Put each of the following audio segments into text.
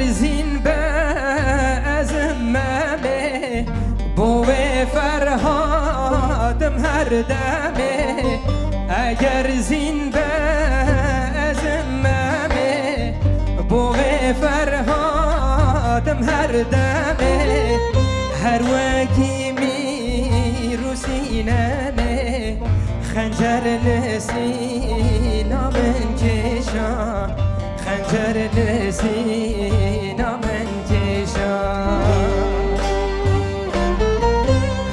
اگر زین به ازممه بو فرهادم هر دمه اگر زین به ازممه بو فرهادم هر دمه هر وکی می رو سینمه خنجر لسینا من کشان خنجر لسینا من کشان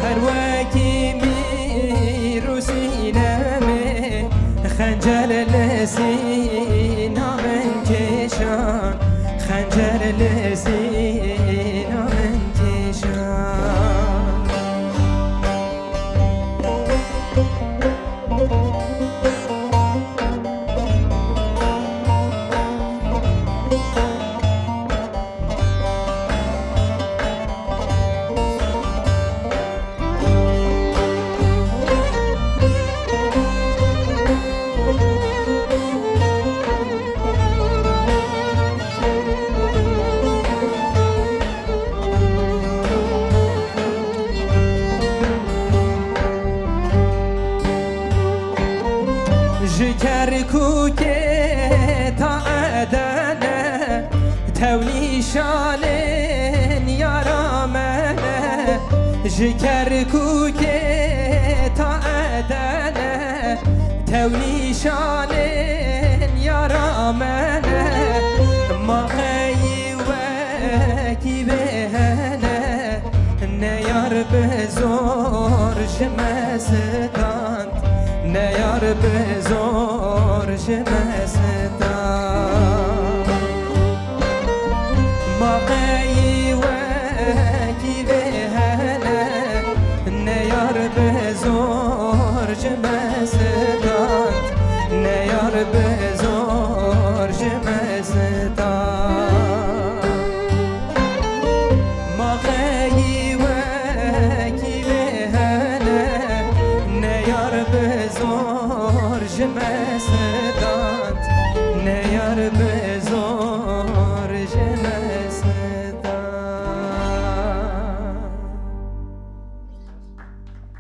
هر وکی می رو سینمه خنجر لسینا من کشان خنجر لسینا من کشان جگر کوکه تا ادنه تولی شانن یارامنه جگر کوکه تا ادنه تولی شانن یارامنه ما خیی وکی بهنه نیار بزور شمستان نیار بزور شمستان